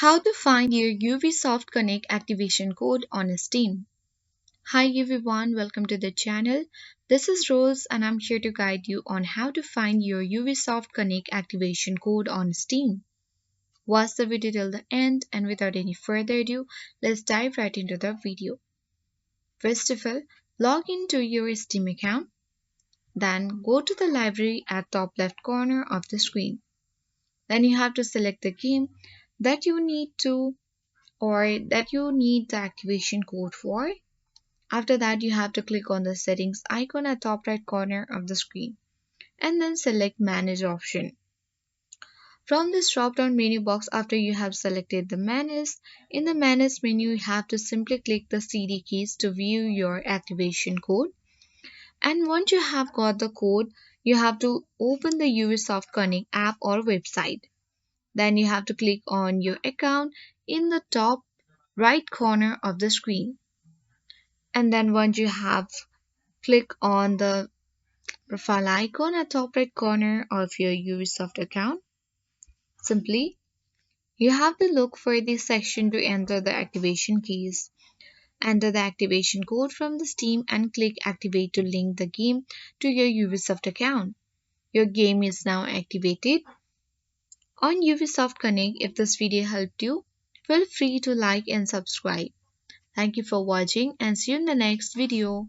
How to find your Ubisoft Connect activation code on Steam. Hi everyone, welcome to the channel. This is Rose and I'm here to guide you on how to find your Ubisoft Connect activation code on Steam. Watch the video till the end and without any further ado, let's dive right into the video. First of all, log into your Steam account. Then go to the library at top left corner of the screen. Then you have to select the game that you need the activation code for. After that, you have to click on the settings icon at top right corner of the screen and then select manage option. From this drop down menu box, after you have selected the manage, in the manage menu you have to simply click the CD keys to view your activation code. And once you have got the code, you have to open the Ubisoft Connect app or website. Then you have to click on your account in the top right corner of the screen. And then once you have click on the profile icon at top right corner of your Ubisoft account, simply you have to look for this section to enter the activation keys. Enter the activation code from the Steam and click activate to link the game to your Ubisoft account. Your game is now activated on Ubisoft Connect. If this video helped you, feel free to like and subscribe. Thank you for watching and see you in the next video.